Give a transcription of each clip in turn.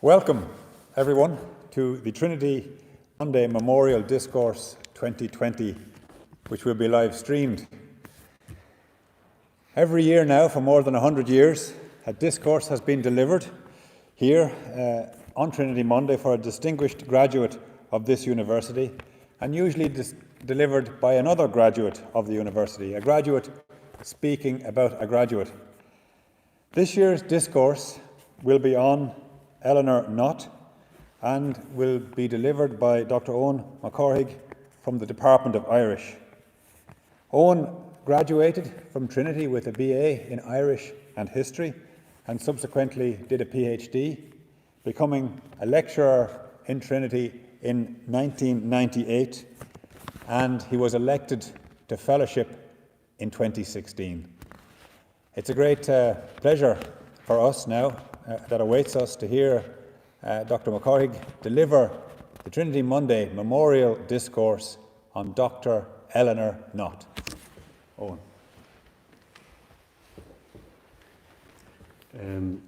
Welcome, everyone, to the Trinity Monday Memorial Discourse 2020, which will be live streamed. Every year now, for more than 100 years, a discourse has been delivered here on Trinity Monday for a distinguished graduate of this university, and usually delivered by another graduate of the university, a graduate speaking about a graduate. This year's discourse will be on Eleanor Knott and will be delivered by Dr. Eoin Mac Cárthaigh from the Department of Irish. Eoin graduated from Trinity with a BA in Irish and History and subsequently did a PhD, becoming a lecturer in Trinity in 1998, and he was elected to fellowship in 2016. It's a great pleasure for us now that awaits us to hear Dr. Mac Cárthaigh deliver the Trinity Monday Memorial Discourse on Dr. Eleanor Knott. Eoin.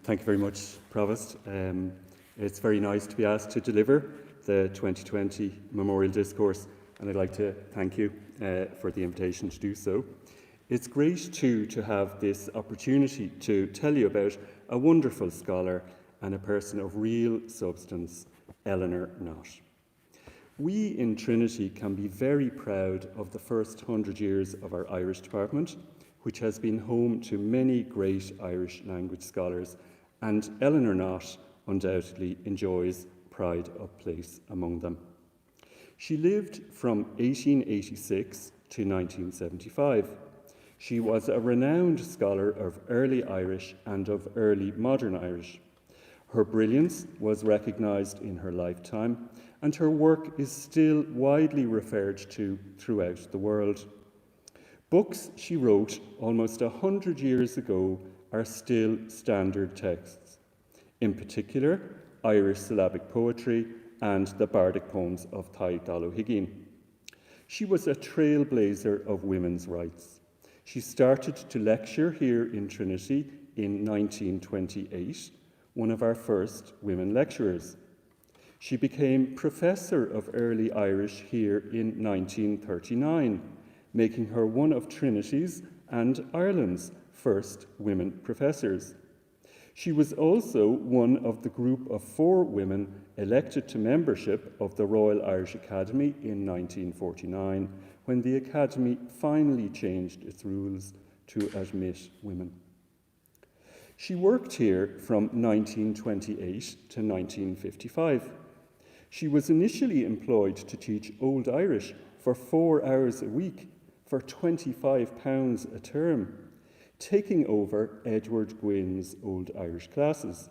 Thank you very much, Provost. It's very nice to be asked to deliver the 2020 Memorial Discourse, and I'd like to thank you for the invitation to do so. It's great too to have this opportunity to tell you about a wonderful scholar and a person of real substance, Eleanor Knott. We in Trinity can be very proud of the first 100 years of our Irish department, which has been home to many great Irish language scholars, and Eleanor Knott undoubtedly enjoys pride of place among them. She lived from 1886 to 1975. She was a renowned scholar of early Irish and of early modern Irish. Her brilliance was recognised in her lifetime, and her work is still widely referred to throughout the world. Books she wrote almost 100 years ago are still standard texts, in particular Irish syllabic poetry and the bardic poems of Taidh Dal O'Higgins. She was a trailblazer of women's rights. She started to lecture here in Trinity in 1928, one of our first women lecturers. She became Professor of Early Irish here in 1939, making her one of Trinity's and Ireland's first women professors. She was also one of the group of 4 women elected to membership of the Royal Irish Academy in 1949, when the Academy finally changed its rules to admit women. She worked here from 1928 to 1955. She was initially employed to teach Old Irish for 4 hours a week for £25 a term, taking over Edward Gwynne's Old Irish classes.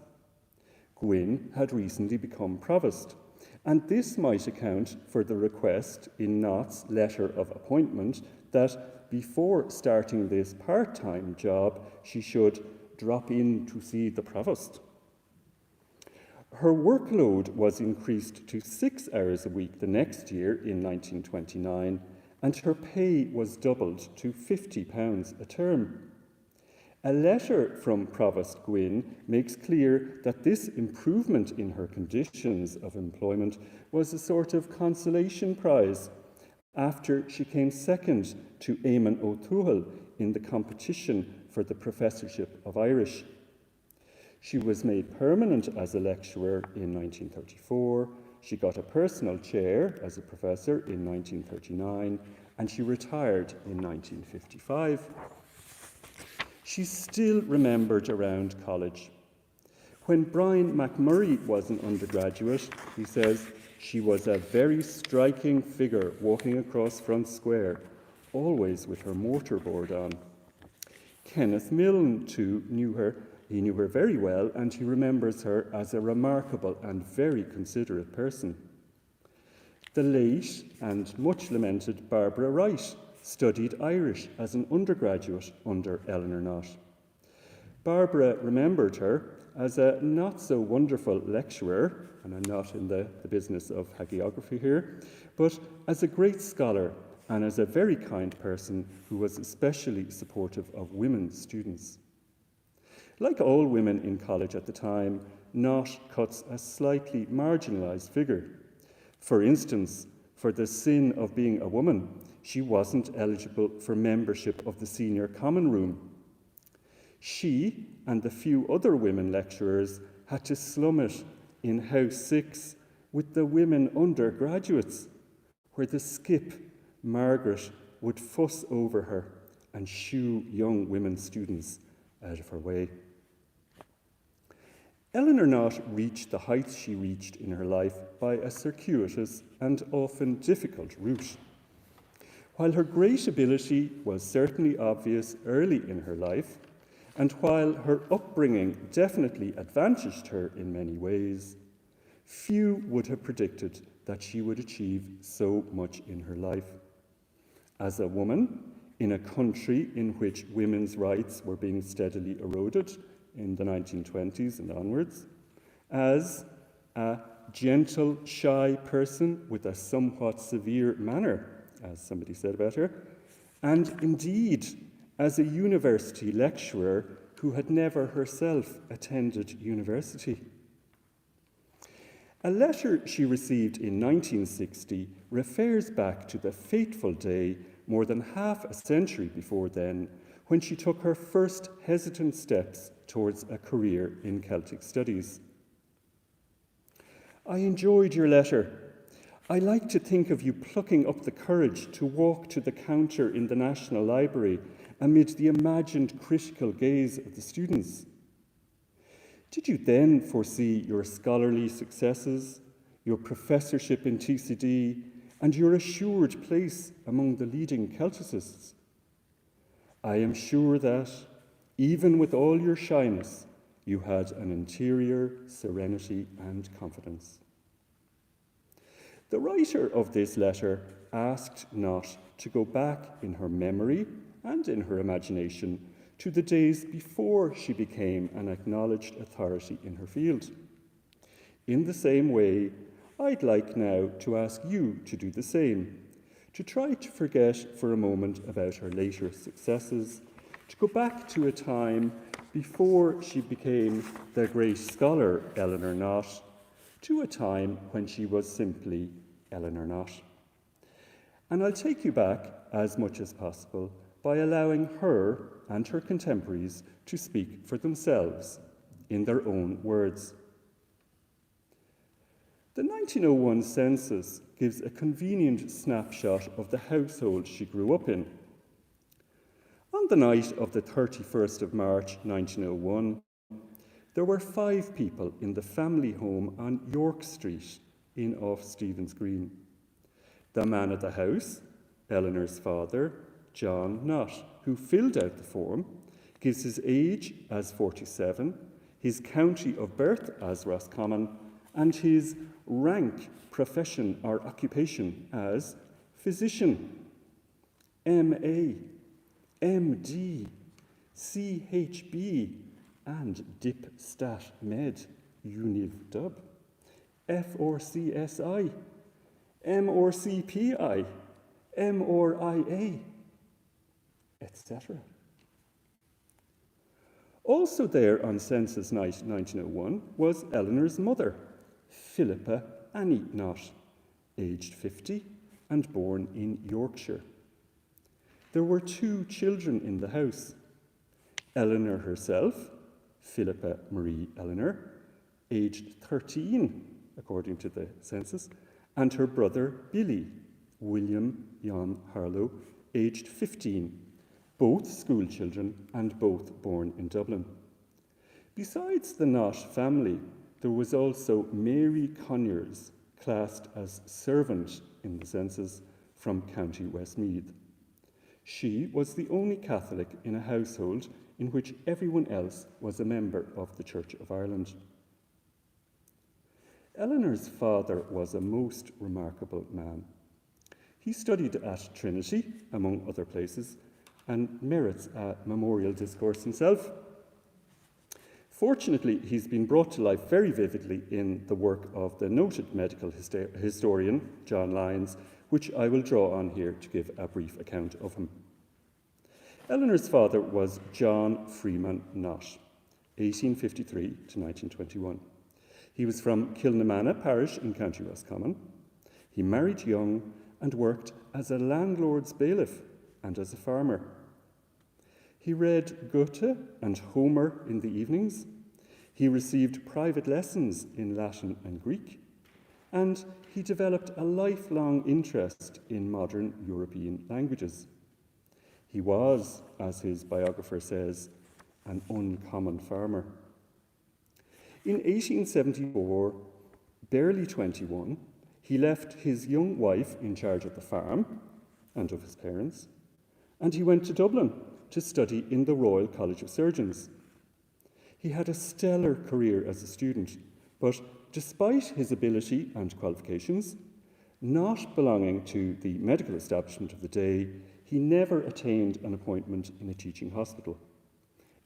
Gwynne had recently become provost, and this might account for the request in Knott's letter of appointment that before starting this part-time job, she should drop in to see the provost. Her workload was increased to 6 hours a week the next year in 1929, and her pay was doubled to £50 a term. A letter from Provost Gwynne makes clear that this improvement in her conditions of employment was a sort of consolation prize after she came second to Eamon O'Toole in the competition for the professorship of Irish. She was made permanent as a lecturer in 1934, she got a personal chair as a professor in 1939, and she retired in 1955. She's still remembered around college. When Brian McMurray was an undergraduate, he says, she was a very striking figure walking across Front Square, always with her mortarboard on. Kenneth Milne, too, knew her. He knew her very well, and he remembers her as a remarkable and very considerate person. The late and much lamented Barbara Wright studied Irish as an undergraduate under Eleanor Knott. Barbara remembered her as a not-so-wonderful lecturer, and I'm not in the business of hagiography here, but as a great scholar and as a very kind person who was especially supportive of women students. Like all women in college at the time, Knott cuts a slightly marginalised figure. For instance, for the sin of being a woman, she wasn't eligible for membership of the senior common room. She and the few other women lecturers had to slum it in House 6 with the women undergraduates, where the skip, Margaret, would fuss over her and shoo young women students out of her way. Eleanor Knott reached the heights she reached in her life by a circuitous and often difficult route. While her great ability was certainly obvious early in her life, and while her upbringing definitely advantaged her in many ways, few would have predicted that she would achieve so much in her life. As a woman, in a country in which women's rights were being steadily eroded in the 1920s and onwards, as a gentle, shy person with a somewhat severe manner, as somebody said about her, and indeed as a university lecturer who had never herself attended university. A letter she received in 1960 refers back to the fateful day more than half a century before then, when she took her first hesitant steps towards a career in Celtic studies. I enjoyed your letter. I like to think of you plucking up the courage to walk to the counter in the National Library amid the imagined critical gaze of the students. Did you then foresee your scholarly successes, your professorship in F.T.C.D, and your assured place among the leading Celticists? I am sure that, even with all your shyness, you had an interior serenity and confidence. The writer of this letter asked Knott to go back in her memory and in her imagination to the days before she became an acknowledged authority in her field. In the same way, I'd like now to ask you to do the same, to try to forget for a moment about her later successes, to go back to a time before she became the great scholar Eleanor Knott, to a time when she was simply Eleanor Knott. And I'll take you back as much as possible by allowing her and her contemporaries to speak for themselves in their own words. The 1901 census gives a convenient snapshot of the household she grew up in. On the night of the 31st of March 1901, there were 5 people in the family home on York Street in off Stephen's Green. The man at the house, Eleanor's father, John Knott, who filled out the form, gives his age as 47, his county of birth as Roscommon, and his rank, profession or occupation as physician, M.A., M.D., C.H.B., and Dip Stat Med, Univ Dub, F.R.C.S.I., M.R.C.P.I., M.R.I.A., etc. Also there on census night 1901 was Eleanor's mother, Philippa Annie Knott, aged 50 and born in Yorkshire. There were 2 children in the house, Eleanor herself, Philippa Marie Eleanor, aged 13, according to the census, and her brother Billy, William Jan Harlow, aged 15, both school children and both born in Dublin. Besides the Knott family, there was also Mary Conyers, classed as servant in the census, from County Westmeath. She was the only Catholic in a household in which everyone else was a member of the Church of Ireland. Eleanor's father was a most remarkable man. He studied at Trinity, among other places, and merits a memorial discourse himself. Fortunately, he's been brought to life very vividly in the work of the noted medical historian, John Lyons, which I will draw on here to give a brief account of him. Eleanor's father was John Freeman Knott, 1853 to 1921. He was from Kilnamanagh parish in County Roscommon. He married young and worked as a landlord's bailiff and as a farmer. He read Goethe and Homer in the evenings. He received private lessons in Latin and Greek, and he developed a lifelong interest in modern European languages. He was, as his biographer says, an uncommon farmer. In 1874, barely 21, he left his young wife in charge of the farm and of his parents, and he went to Dublin to study in the Royal College of Surgeons. He had a stellar career as a student, but despite his ability and qualifications, not belonging to the medical establishment of the day, he never attained an appointment in a teaching hospital.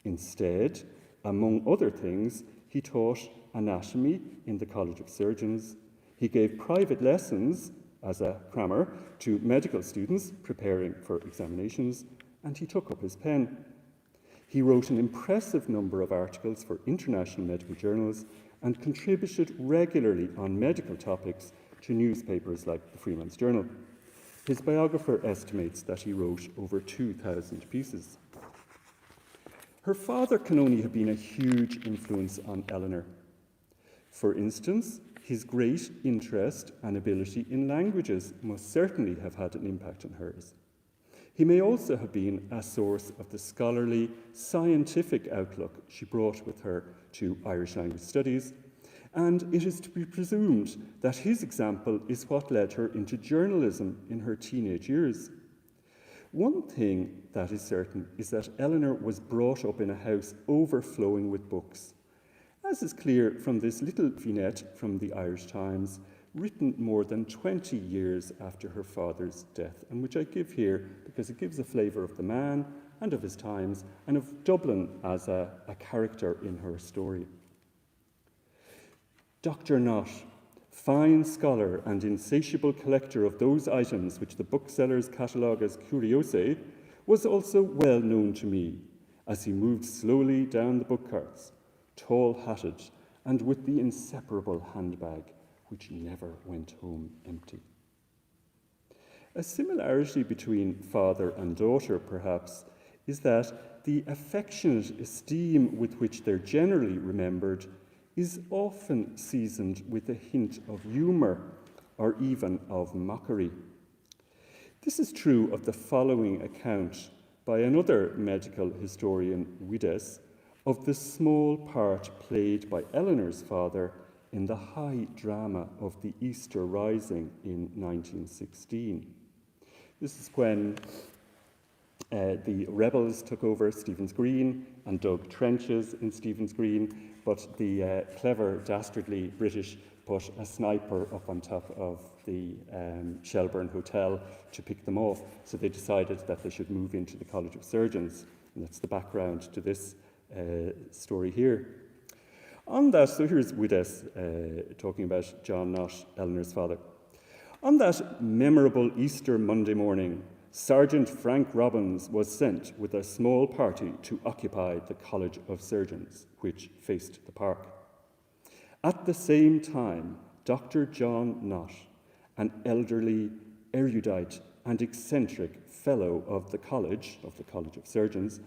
Instead, among other things, he taught anatomy in the College of Surgeons. He gave private lessons as a crammer to medical students preparing for examinations, and he took up his pen. He wrote an impressive number of articles for international medical journals and contributed regularly on medical topics to newspapers like the Freeman's Journal. His biographer estimates that he wrote over 2,000 pieces. Her father can only have been a huge influence on Eleanor. For instance, his great interest and ability in languages must certainly have had an impact on hers. He may also have been a source of the scholarly, scientific outlook she brought with her to Irish language studies, and it is to be presumed that his example is what led her into journalism in her teenage years. One thing that is certain is that Eleanor was brought up in a house overflowing with books, as is clear from this little vignette from the Irish Times, written more than 20 years after her father's death, and which I give here because it gives a flavour of the man and of his times, and of Dublin as a character in her story. Dr. Knott, fine scholar and insatiable collector of those items which the booksellers catalogue as curiosæ, was also well known to me as he moved slowly down the book carts, tall-hatted and with the inseparable handbag which never went home empty. A similarity between father and daughter, perhaps, is that the affectionate esteem with which they're generally remembered is often seasoned with a hint of humour or even of mockery. This is true of the following account by another medical historian, Wides, of the small part played by Eleanor's father in the high drama of the Easter Rising in 1916. This is when the rebels took over Stephen's Green and dug trenches in Stephen's Green, but the clever, dastardly British put a sniper up on top of the Shelburne Hotel to pick them off, so they decided that they should move into the College of Surgeons, and that's the background to this story here. On that, so here's Wides talking about John Knott, Eleanor's father. On that memorable Easter Monday morning, Sergeant Frank Robbins was sent with a small party to occupy the College of Surgeons, which faced the park. At the same time, Dr. John Knott, an elderly, erudite, and eccentric fellow of the College of Surgeons,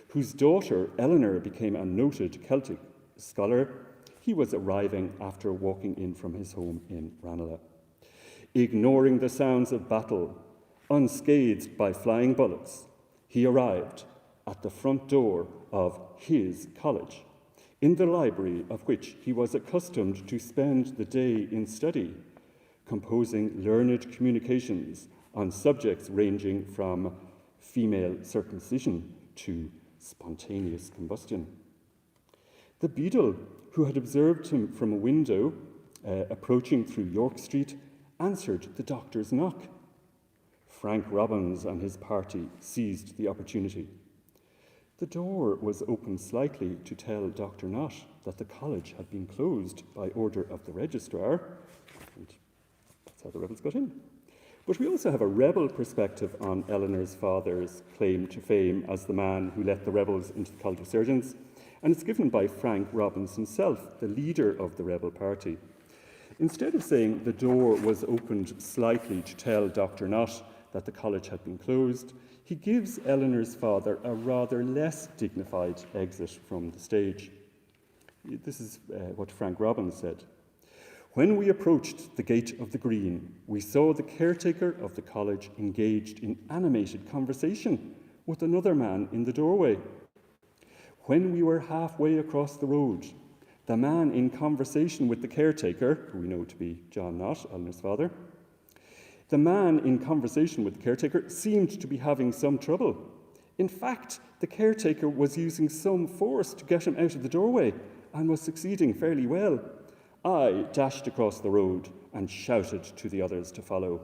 whose daughter Eleanor became a noted Celtic scholar, he was arriving after walking in from his home in Ranelagh. Ignoring the sounds of battle, unscathed by flying bullets, he arrived at the front door of his college, in the library of which he was accustomed to spend the day in study, composing learned communications on subjects ranging from female circumcision to spontaneous combustion. The beadle, who had observed him from a window approaching through York Street, answered the doctor's knock. Frank Robbins and his party seized the opportunity. The door was opened slightly to tell Dr. Knott that the college had been closed by order of the registrar, and that's how the rebels got in. But we also have a rebel perspective on Eleanor's father's claim to fame as the man who let the rebels into the College of Surgeons, and it's given by Frank Robbins himself, the leader of the rebel party. Instead of saying the door was opened slightly to tell Dr. Knott that the college had been closed, he gives Eleanor's father a rather less dignified exit from the stage. This is what Frank Robbins said. When we approached the gate of the green, we saw the caretaker of the college engaged in animated conversation with another man in the doorway. When we were halfway across the road, the man in conversation with the caretaker, who we know to be John Knott, Eleanor's father, the man in conversation with the caretaker seemed to be having some trouble. In fact, the caretaker was using some force to get him out of the doorway and was succeeding fairly well. I dashed across the road and shouted to the others to follow.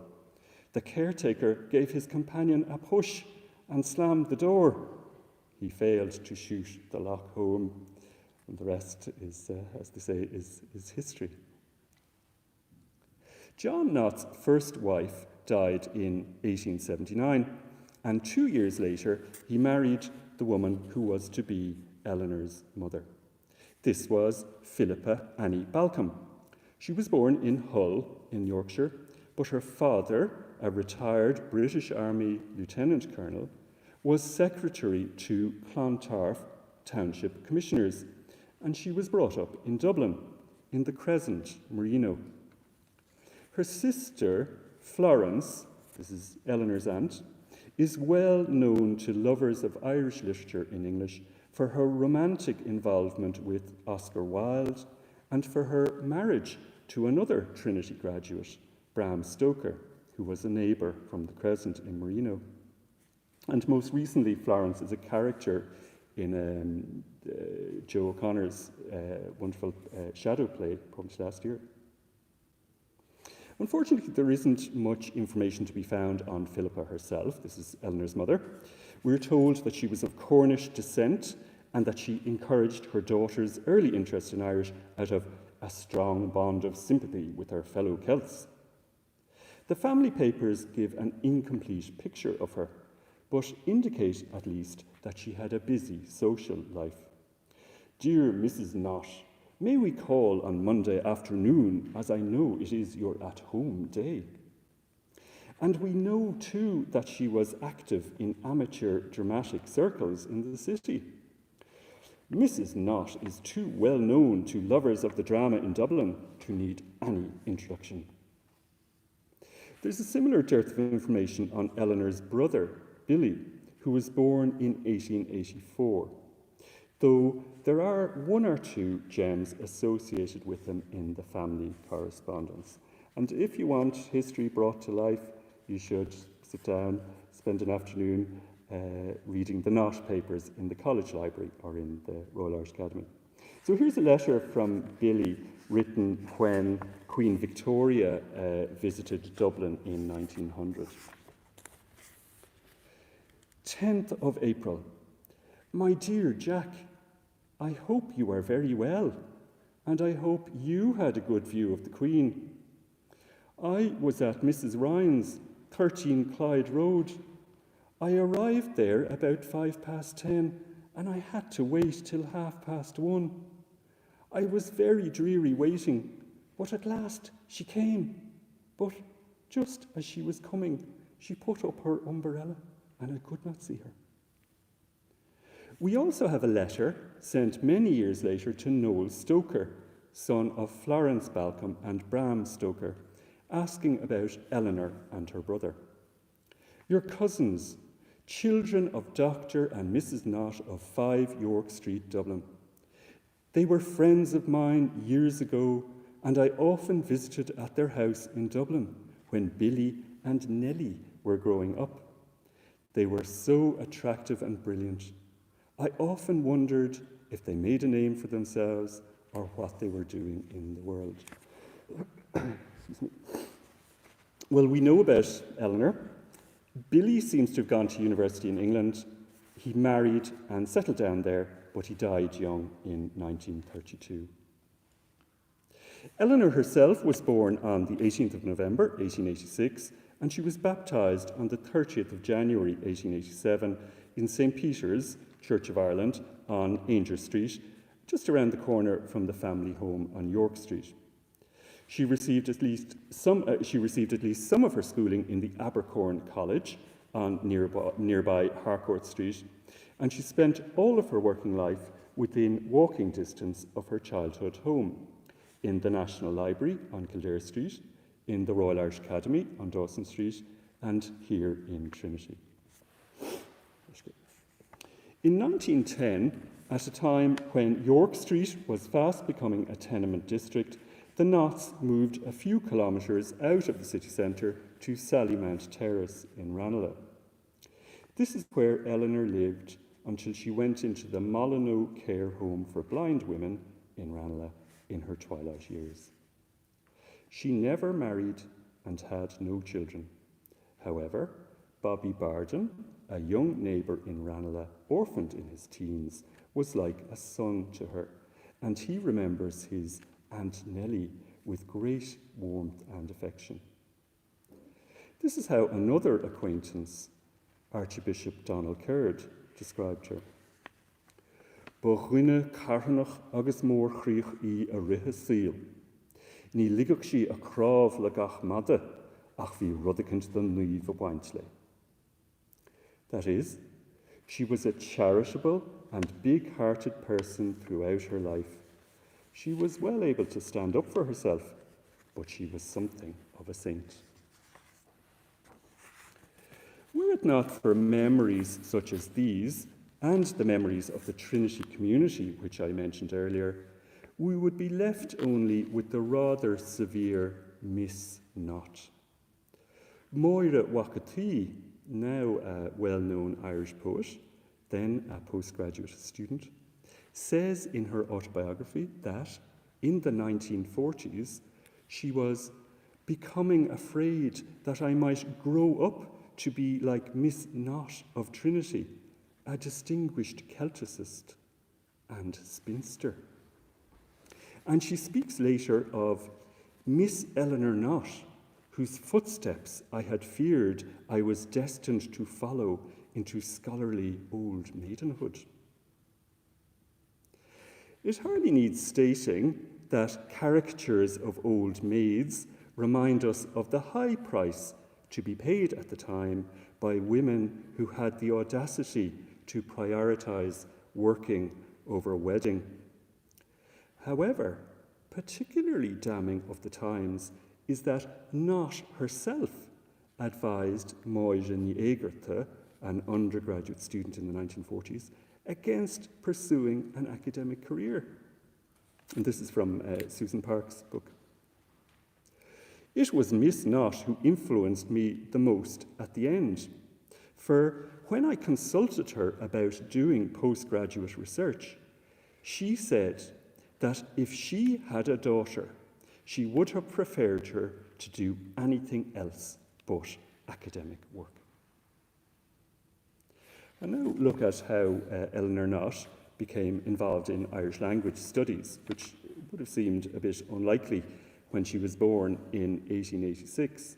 The caretaker gave his companion a push and slammed the door. He failed to shoot the lock home, and the rest is, as they say, is history. John Knott's first wife died in 1879, and 2 years later he married the woman who was to be Eleanor's mother. This was Philippa Annie Balcombe. She was born in Hull in Yorkshire, but her father, a retired British Army Lieutenant Colonel, was secretary to Clontarf Township Commissioners, and she was brought up in Dublin, in the Crescent, Marino. Her sister, Florence, this is Eleanor's aunt, is well known to lovers of Irish literature in English for her romantic involvement with Oscar Wilde and for her marriage to another Trinity graduate, Bram Stoker, who was a neighbour from the Crescent in Marino. And most recently, Florence is a character in Joe O'Connor's wonderful shadow play published last year. Unfortunately, there isn't much information to be found on Philippa herself. This is Eleanor's mother. We're told that she was of Cornish descent and that she encouraged her daughter's early interest in Irish out of a strong bond of sympathy with her fellow Celts. The family papers give an incomplete picture of her, but indicate at least that she had a busy social life. Dear Mrs. Knott, may we call on Monday afternoon, as I know it is your at-home day? And we know too that she was active in amateur dramatic circles in the city. Mrs. Knott is too well known to lovers of the drama in Dublin to need any introduction. There's a similar dearth of information on Eleanor's brother, Billy, who was born in 1884, though there are one or two gems associated with him in the family correspondence. And if you want history brought to life, you should sit down, spend an afternoon reading the Knott papers in the college library or in the Royal Irish Academy. So here's a letter from Billy written when Queen Victoria visited Dublin in 1900. 10th of April. My dear Jack, I hope you are very well, and I hope you had a good view of the Queen. I was at Mrs. Ryan's, 13 Clyde Road. I arrived there about 10:05, and I had to wait till 1:30. I was very dreary waiting, but at last she came. But just as she was coming, she put up her umbrella, and I could not see her. We also have a letter sent many years later to Noel Stoker, son of Florence Balcombe and Bram Stoker, asking about Eleanor and her brother. Your cousins, children of Dr. and Mrs. Knott of 5 York Street, Dublin. They were friends of mine years ago, and I often visited at their house in Dublin when Billy and Nellie were growing up. They were so attractive and brilliant. I often wondered if they made a name for themselves or what they were doing in the world. Excuse me. Well, we know about Eleanor. Billy seems to have gone to university in England. He married and settled down there, but he died young in 1932. Eleanor herself was born on the 18th of November, 1886, and she was baptised on the 30th of January, 1887, in St. Peter's, Church of Ireland, on Ainger Street, just around the corner from the family home on York Street. She received at least some of her schooling in the Abercorn College on nearby Harcourt Street, and she spent all of her working life within walking distance of her childhood home, in the National Library on Kildare Street, in the Royal Irish Academy on Dawson Street, and here in Trinity. In 1910, at a time when York Street was fast becoming a tenement district, the Knotts moved a few kilometres out of the city centre to Sallymount Terrace in Ranelagh. This is where Eleanor lived until she went into the Molyneux Care Home for Blind Women in Ranelagh in her twilight years. She never married and had no children. However, Bobby Barden, a young neighbour in Ranelagh, orphaned in his teens, was like a son to her, and he remembers his Aunt Nellie with great warmth and affection. This is how another acquaintance, Archbishop Donald Caird, described her. Boghine Carnach agus mór chríoch I a rithe síl. Ní ligach si a cráv le gach mada, ach bhí rudicant den nuíomh a bhaint le. That is, she was a charitable and big-hearted person throughout her life. She was well able to stand up for herself, but she was something of a saint. Were it not for memories such as these, and the memories of the Trinity community, which I mentioned earlier, we would be left only with the rather severe Miss Knott. Moira Wakati, now a well-known Irish poet, then a postgraduate student, says in her autobiography that in the 1940s she was becoming afraid that I might grow up to be like Miss Knott of Trinity, a distinguished Celticist and spinster. And she speaks later of Miss Eleanor Knott, whose footsteps I had feared I was destined to follow into scholarly old maidenhood. It hardly needs stating that caricatures of old maids remind us of the high price to be paid at the time by women who had the audacity to prioritise working over wedding. However, particularly damning of the times is that Knott herself advised Moira ní Éigearta, an undergraduate student in the 1940s, against pursuing an academic career. And this is from Susan Park's book. It was Miss Knott who influenced me the most at the end, for when I consulted her about doing postgraduate research, she said that if she had a daughter, she would have preferred her to do anything else but academic work. And now look at how Eleanor Knott became involved in Irish language studies, which would have seemed a bit unlikely when she was born in 1886.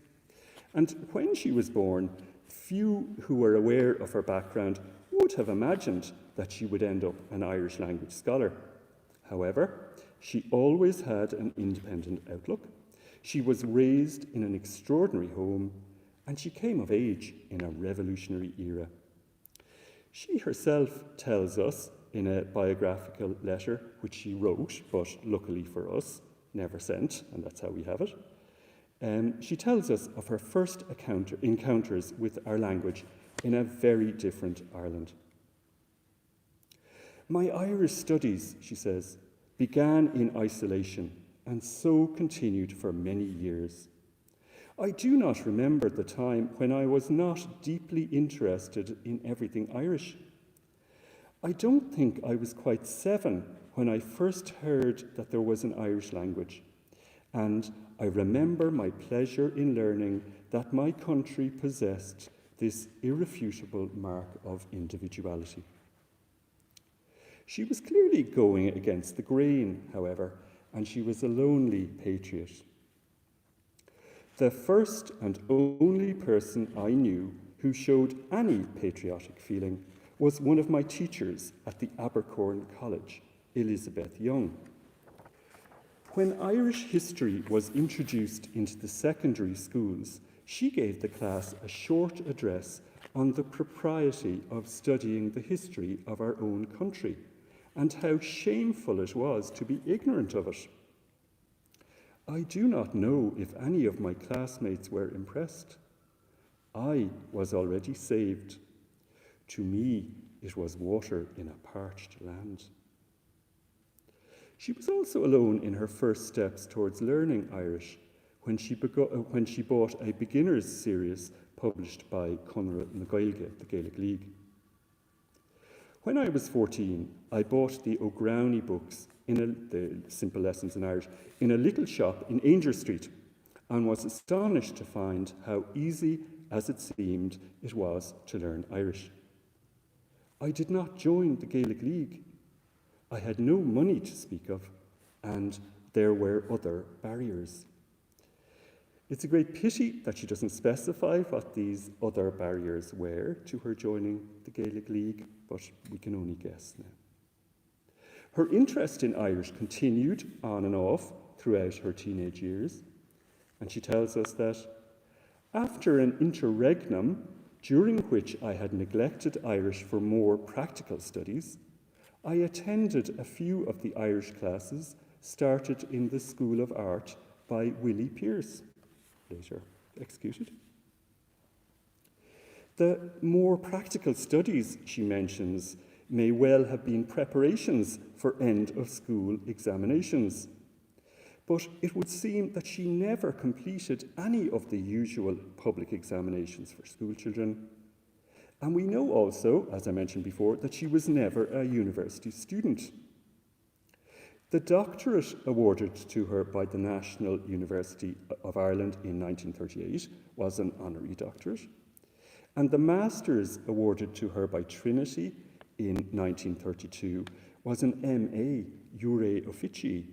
And when she was born, few who were aware of her background would have imagined that she would end up an Irish language scholar. However, she always had an independent outlook. She was raised in an extraordinary home, and she came of age in a revolutionary era. She herself tells us in a biographical letter, which she wrote, but luckily for us, never sent, and that's how we have it. She tells us of her first encounters with our language in a very different Ireland. My Irish studies, she says, began in isolation and so continued for many years. I do not remember the time when I was not deeply interested in everything Irish. I don't think I was quite 7 when I first heard that there was an Irish language, and I remember my pleasure in learning that my country possessed this irrefutable mark of individuality. She was clearly going against the grain, however, and she was a lonely patriot. The first and only person I knew who showed any patriotic feeling was one of my teachers at the Abercorn College, Elizabeth Young. When Irish history was introduced into the secondary schools, she gave the class a short address on the propriety of studying the history of our own country and how shameful it was to be ignorant of it. I do not know if any of my classmates were impressed. I was already saved. To me, it was water in a parched land. She was also alone in her first steps towards learning Irish when she bought a beginner's series published by Conradh na Gaeilge, the Gaelic League. When I was 14, I bought the O'Grownie books, the Simple Lessons in Irish, in a little shop in Ainger Street, and was astonished to find how easy, as it seemed, it was to learn Irish. I did not join the Gaelic League. I had no money to speak of, and there were other barriers. It's a great pity that she doesn't specify what these other barriers were to her joining the Gaelic League, but we can only guess now. Her interest in Irish continued on and off throughout her teenage years, and she tells us that after an interregnum, during which I had neglected Irish for more practical studies, I attended a few of the Irish classes started in the School of Art by Willie Pearce, later executed. The more practical studies she mentions may well have been preparations for end-of-school examinations, but it would seem that she never completed any of the usual public examinations for schoolchildren. And we know also, as I mentioned before, that she was never a university student. The doctorate awarded to her by the National University of Ireland in 1938 was an honorary doctorate, and the master's awarded to her by Trinity in 1932 was an MA Jure Officii,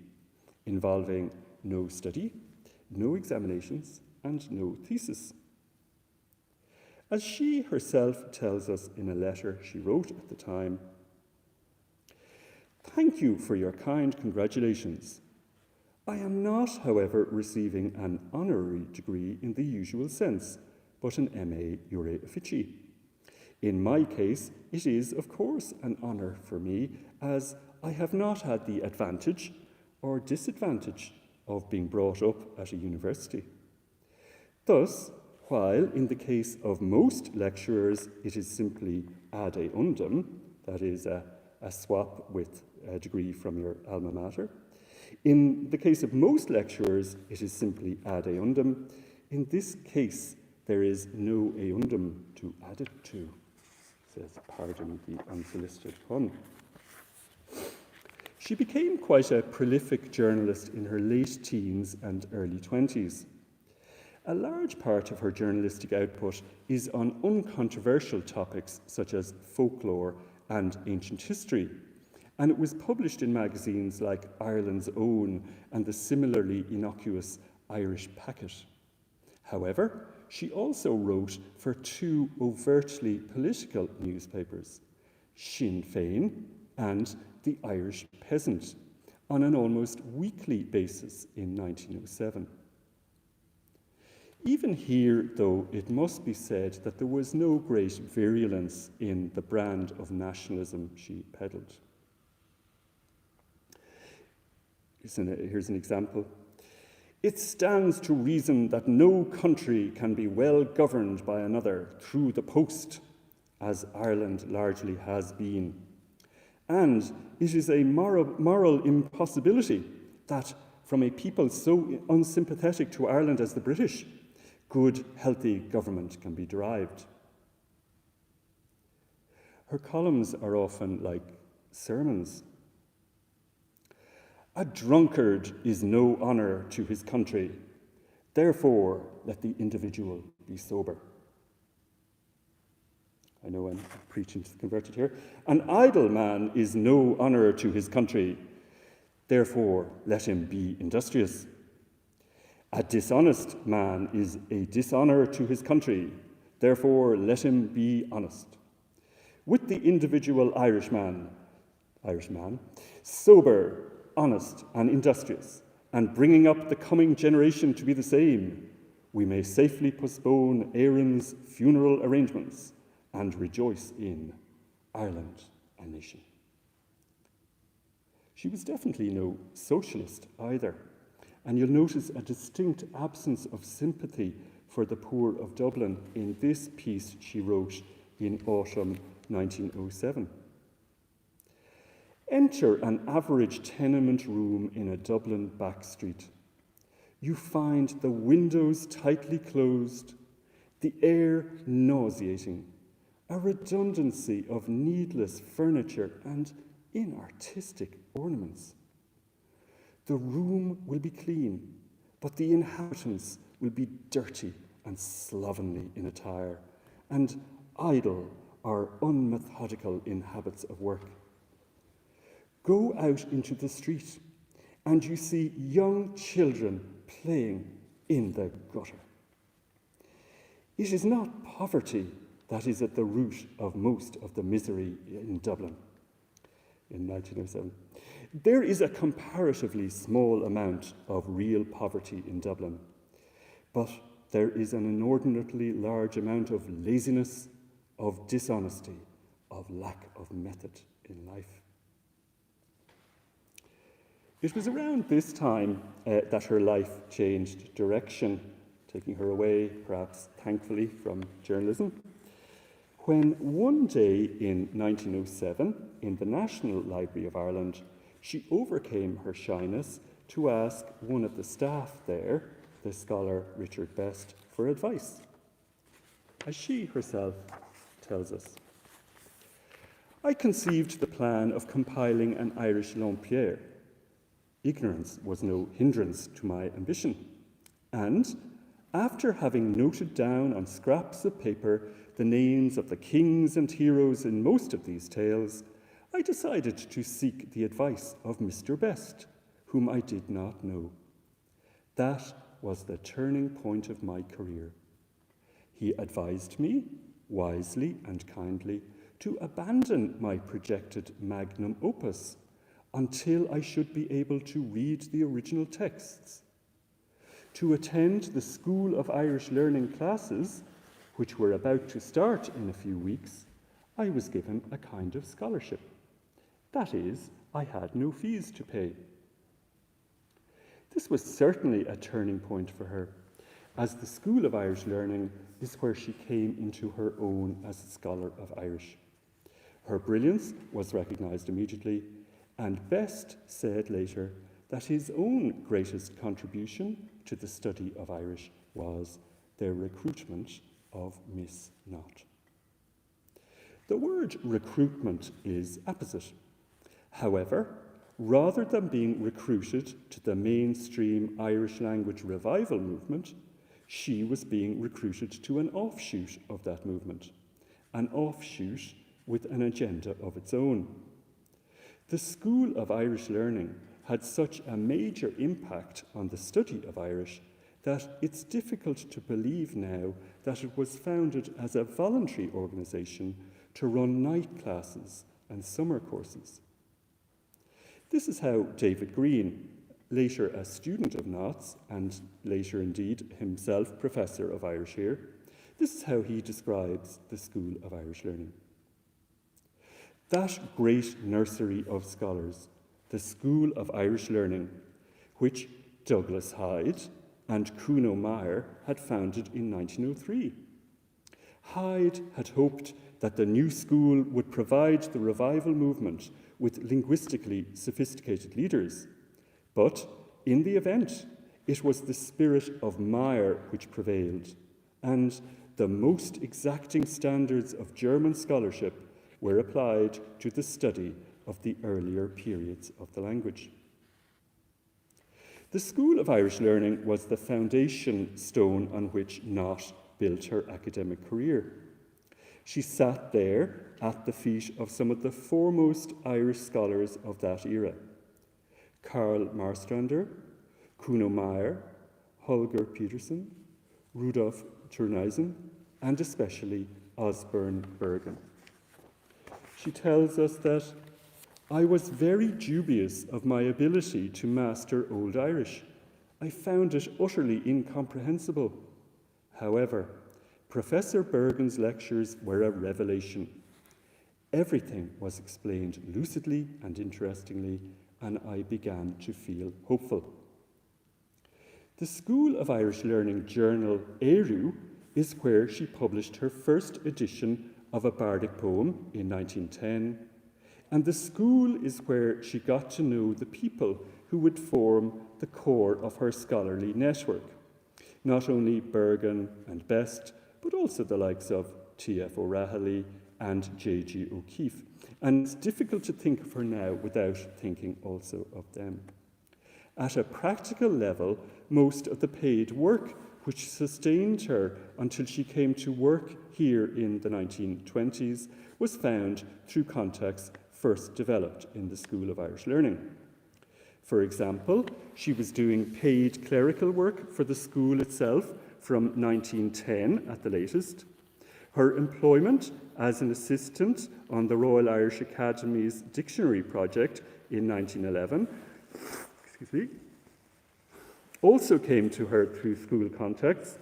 involving no study, no examinations, and no thesis. As she herself tells us in a letter she wrote at the time, "Thank you for your kind congratulations. I am not, however, receiving an honorary degree in the usual sense, but an MA Jure Officii. In my case, it is, of course, an honour for me, as I have not had the advantage or disadvantage of being brought up at a university. Thus, while in the case of most lecturers it is simply ad eundum, that is a swap with a degree from your alma mater, in the case of most lecturers it is simply ad eundum. In this case there is no eundum to add it to," says, pardon the unsolicited pun. She became quite a prolific journalist in her late teens and early 20s. A large part of her journalistic output is on uncontroversial topics such as folklore and ancient history, and it was published in magazines like Ireland's Own and the similarly innocuous Irish Packet. However, she also wrote for two overtly political newspapers, Sinn Féin and The Irish Peasant, on an almost weekly basis in 1907. Even here, though, it must be said that there was no great virulence in the brand of nationalism she peddled. Here's an example. "It stands to reason that no country can be well governed by another through the post, as Ireland largely has been. And it is a moral impossibility that, from a people so unsympathetic to Ireland as the British, good, healthy government can be derived." Her columns are often like sermons. "A drunkard is no honour to his country. Therefore, let the individual be sober." I know I'm preaching to the converted here. "An idle man is no honour to his country. Therefore, let him be industrious. A dishonest man is a dishonour to his country. Therefore, let him be honest. with the individual Irishman, sober, honest, and industrious, and bringing up the coming generation to be the same, we may safely postpone Aaron's funeral arrangements and rejoice in Ireland, a nation. She was definitely no socialist either, and you'll notice a distinct absence of sympathy for the poor of Dublin in this piece she wrote in autumn 1907. Enter an average tenement room in a Dublin back street. You find the windows tightly closed, the air nauseating, a redundancy of needless furniture and inartistic ornaments. The room will be clean, but the inhabitants will be dirty and slovenly in attire, and idle or unmethodical in habits of work. Go out into the street, and you see young children playing in the gutter. It is not poverty that is at the root of most of the misery in Dublin in 1907. There is a comparatively small amount of real poverty in Dublin, but there is an inordinately large amount of laziness, of dishonesty, of lack of method in life. It was around this time that her life changed direction, taking her away, perhaps thankfully, from journalism, when one day in 1907, in the National Library of Ireland, she overcame her shyness to ask one of the staff there, the scholar Richard Best, for advice. As she herself tells us, I conceived the plan of compiling an Irish Lempriere. Ignorance was no hindrance to my ambition, and after having noted down on scraps of paper the names of the kings and heroes in most of these tales, I decided to seek the advice of Mr. Best, whom I did not know. That was the turning point of my career. He advised me, wisely and kindly, to abandon my projected magnum opus until I should be able to read the original texts. To attend the School of Irish Learning classes, which were about to start in a few weeks, I was given a kind of scholarship. That is, I had no fees to pay. This was certainly a turning point for her, as the School of Irish Learning is where she came into her own as a scholar of Irish. Her brilliance was recognised immediately, and Best said later that his own greatest contribution to the study of Irish was their recruitment of Miss Knott. The word recruitment is apposite. However, rather than being recruited to the mainstream Irish language revival movement, she was being recruited to an offshoot of that movement, an offshoot with an agenda of its own. The School of Irish Learning had such a major impact on the study of Irish that it's difficult to believe now that it was founded as a voluntary organisation to run night classes and summer courses. This is how David Green, later a student of Knott's and later indeed himself Professor of Irish here, this is how he describes the School of Irish Learning. That great nursery of scholars, the School of Irish Learning, which Douglas Hyde and Kuno Meyer had founded in 1903. Hyde had hoped that the new school would provide the revival movement with linguistically sophisticated leaders, but in the event, it was the spirit of Meyer which prevailed, and the most exacting standards of German scholarship were applied to the study of the earlier periods of the language. The School of Irish Learning was the foundation stone on which Knott built her academic career. She sat there at the feet of some of the foremost Irish scholars of that era: Karl Marstrander, Kuno Meyer, Holger Peterson, Rudolf Turnhuisen, and especially Osbern Bergen. she tells us that I was very dubious of my ability to master Old Irish. I found it utterly incomprehensible. However, Professor Bergen's lectures were a revelation. Everything was explained lucidly and interestingly, and I began to feel hopeful. The School of Irish Learning journal, Éireadh, is where she published her first edition of a bardic poem in 1910, and the school is where she got to know the people who would form the core of her scholarly network. Not only Bergen and Best, but also the likes of T.F. O'Rahilly and J.G. O'Keeffe. And it's difficult to think of her now without thinking also of them. At a practical level, most of the paid work which sustained her until she came to work here in the 1920s was found through contacts first developed in the School of Irish Learning. For example, she was doing paid clerical work for the school itself from 1910 at the latest. Her employment as an assistant on the Royal Irish Academy's dictionary project in 1911 also came to her through school contacts,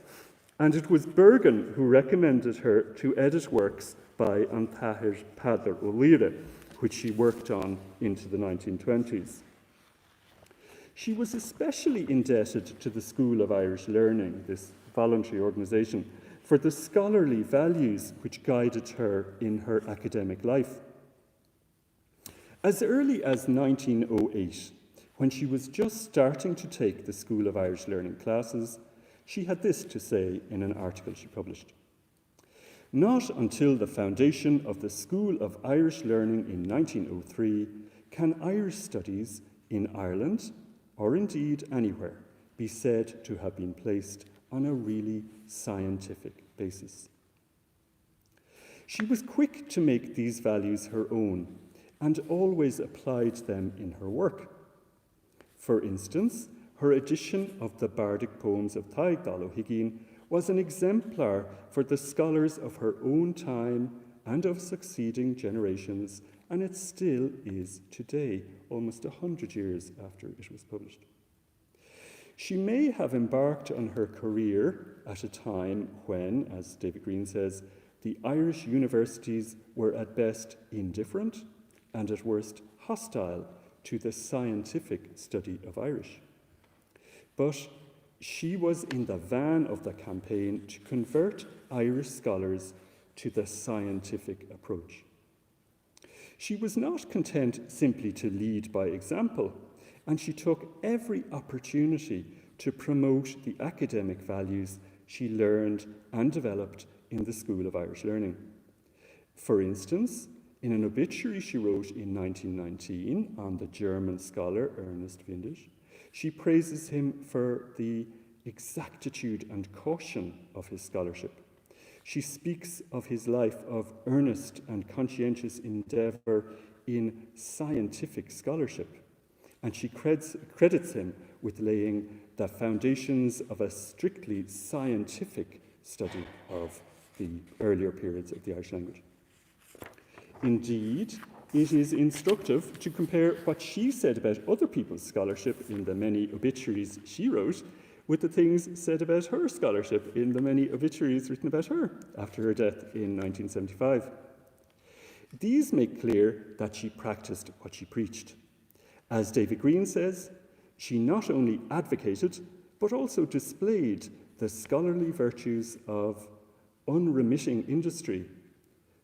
and it was Bergen who recommended her to edit works by An Tathir Padar Ó Laoghaire, which she worked on into the 1920s. She was especially indebted to the School of Irish Learning, this voluntary organisation, for the scholarly values which guided her in her academic life. As early as 1908, when she was just starting to take the School of Irish Learning classes, she had this to say in an article she published. Not until the foundation of the School of Irish Learning in 1903 can Irish studies in Ireland, or indeed anywhere, be said to have been placed on a really scientific basis. She was quick to make these values her own and always applied them in her work. For instance, her edition of the bardic poems of Taigh Dal O'Higgin was an exemplar for the scholars of her own time and of succeeding generations, and it still is today, almost 100 years after it was published. She may have embarked on her career at a time when, as David Green says, the Irish universities were at best indifferent and at worst hostile to the scientific study of Irish. But she was in the van of the campaign to convert Irish scholars to the scientific approach. She was not content simply to lead by example, and she took every opportunity to promote the academic values she learned and developed in the School of Irish Learning. For instance, in an obituary she wrote in 1919 on the German scholar Ernest Windisch, she praises him for the exactitude and caution of his scholarship. She speaks of his life of earnest and conscientious endeavour in scientific scholarship, and she credits him with laying the foundations of a strictly scientific study of the earlier periods of the Irish language. Indeed, it is instructive to compare what she said about other people's scholarship in the many obituaries she wrote with the things said about her scholarship in the many obituaries written about her after her death in 1975. These make clear that she practiced what she preached. As David Green says, she not only advocated, but also displayed the scholarly virtues of unremitting industry,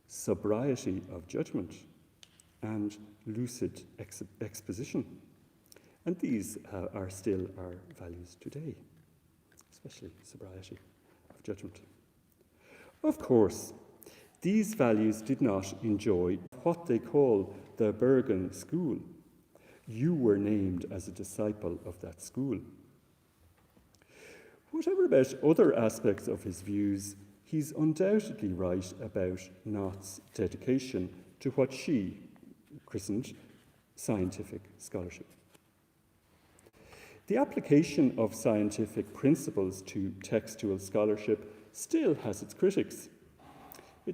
sobriety of judgment, and lucid exposition. And these are still our values today, especially sobriety of judgment. Of course, these values did not enjoy what they call the Bergen School. You were named as a disciple of that school. Whatever about other aspects of his views, he's undoubtedly right about Knott's dedication to what she christened scientific scholarship. The application of scientific principles to textual scholarship still has its critics.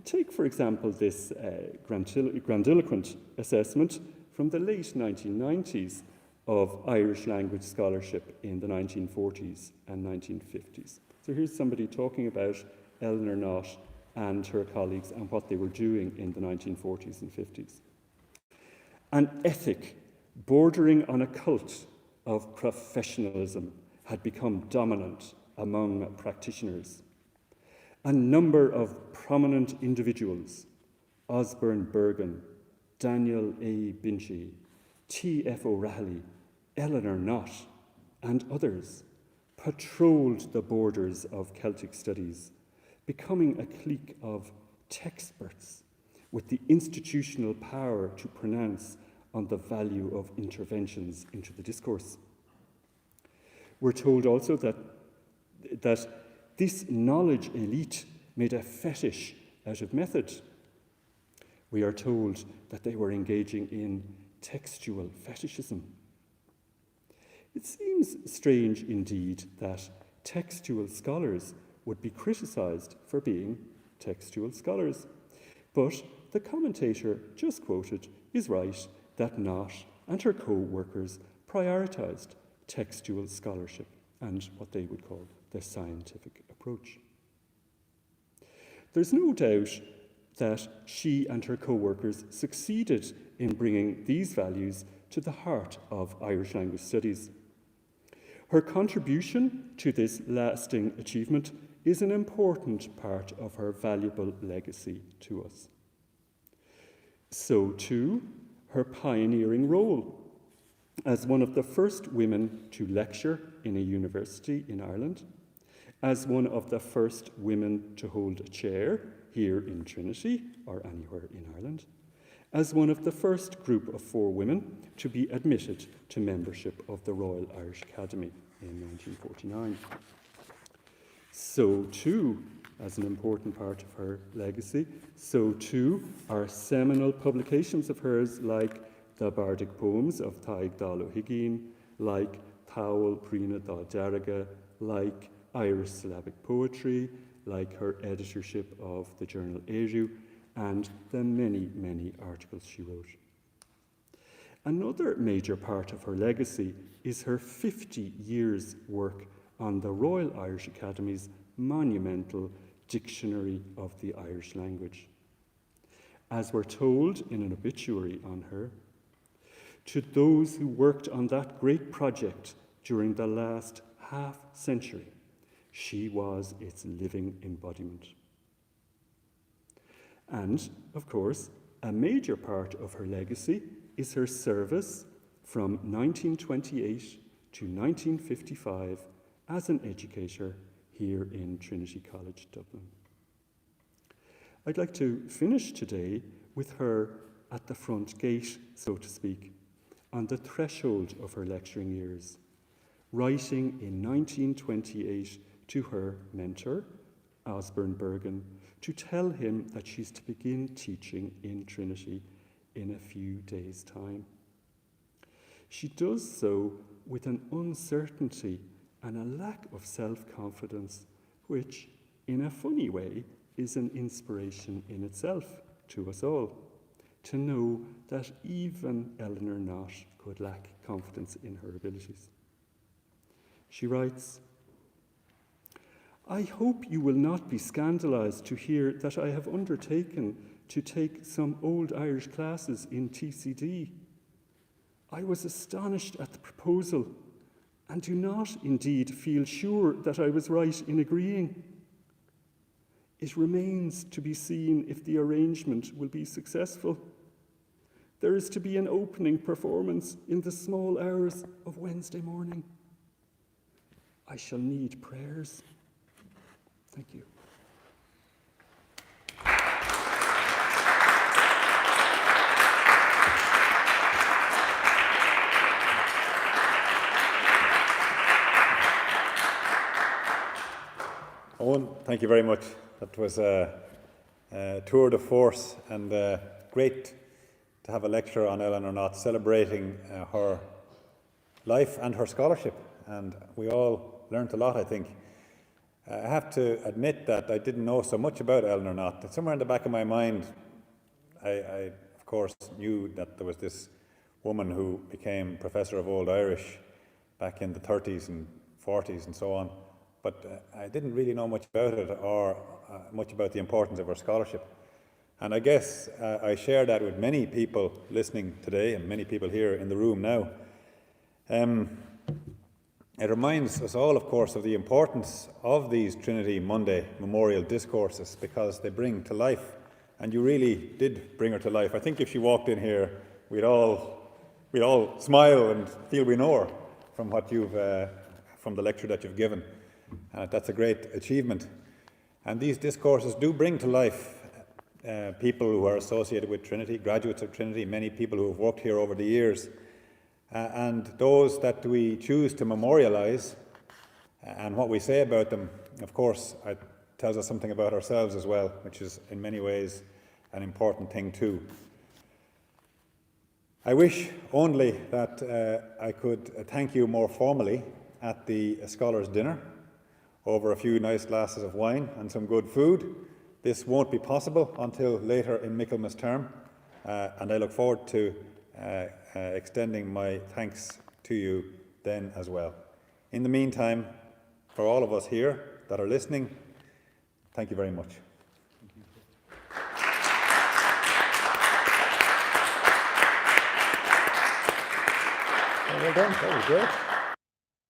Take, for example, this grandiloquent assessment from the late 1990s of Irish language scholarship in the 1940s and 1950s. So here's somebody talking about Eleanor Knott and her colleagues and what they were doing in the 1940s and 50s. An ethic bordering on a cult of professionalism had become dominant among practitioners. A number of prominent individuals, Osborne Bergen, Daniel A. Binchy, T.F. O'Reilly, Eleanor Knott, and others, patrolled the borders of Celtic studies, becoming a clique of textperts with the institutional power to pronounce on the value of interventions into the discourse. We're told also that this knowledge elite made a fetish out of method. We are told that they were engaging in textual fetishism. It seems strange indeed that textual scholars would be criticised for being textual scholars. But the commentator just quoted is right that Knott and her co-workers prioritised textual scholarship and what they would call the scientific approach. There's no doubt that she and her co-workers succeeded in bringing these values to the heart of Irish language studies. Her contribution to this lasting achievement is an important part of her valuable legacy to us. So too, her pioneering role as one of the first women to lecture in a university in Ireland, as one of the first women to hold a chair here in Trinity or anywhere in Ireland, as one of the first group of 4 women to be admitted to membership of the Royal Irish Academy in 1949. So too, as an important part of her legacy, so too are seminal publications of hers like the Bardic Poems of Tadhg Dal O'Higgin, like Táil Prína Dá Dearga, like Irish Syllabic Poetry, like her editorship of the journal Éiriú, and the many, many articles she wrote. Another major part of her legacy is her 50 years' work on the Royal Irish Academy's monumental Dictionary of the Irish Language. As we're told in an obituary on her, to those who worked on that great project during the last half-century, she was its living embodiment. And, of course, a major part of her legacy is her service from 1928 to 1955 as an educator here in Trinity College Dublin. I'd like to finish today with her at the front gate, so to speak, on the threshold of her lecturing years, writing in 1928 to her mentor, Osborne Bergen, to tell him that she's to begin teaching in Trinity in a few days' time. She does so with an uncertainty and a lack of self-confidence, which, in a funny way, is an inspiration in itself to us all, to know that even Eleanor Knott could lack confidence in her abilities. She writes, "I hope you will not be scandalised to hear that I have undertaken to take some Old Irish classes in F.T.C.D. I was astonished at the proposal and do not indeed feel sure that I was right in agreeing. It remains to be seen if the arrangement will be successful. There is to be an opening performance in the small hours of Wednesday morning. I shall need prayers. Thank you." Owen, thank you very much. That was a tour de force and great to have a lecture on Eleanor Knott celebrating her life and her scholarship. And we all learnt a lot, I think. I have to admit that I didn't know so much about Eleanor Knott. Somewhere in the back of my mind, I of course knew that there was this woman who became Professor of Old Irish back in the 30s and 40s and so on, but I didn't really know much about it or much about the importance of her scholarship. And I guess I share that with many people listening today and many people here in the room now. It reminds us all, of course, of the importance of these Trinity Monday Memorial Discourses, because they bring to life, and you really did bring her to life. I think if she walked in here, we'd all smile and feel we know her from what from the lecture that you've given. That's a great achievement. And these discourses do bring to life people who are associated with Trinity, graduates of Trinity, many people who have worked here over the years, and those that we choose to memorialise, and what we say about them, of course, it tells us something about ourselves as well, which is in many ways an important thing too. I wish only that I could thank you more formally at the Scholars' Dinner over a few nice glasses of wine and some good food. This won't be possible until later in Michaelmas term, and I look forward to extending my thanks to you then as well. In the meantime, for all of us here that are listening, thank you very much. Well done, that was great.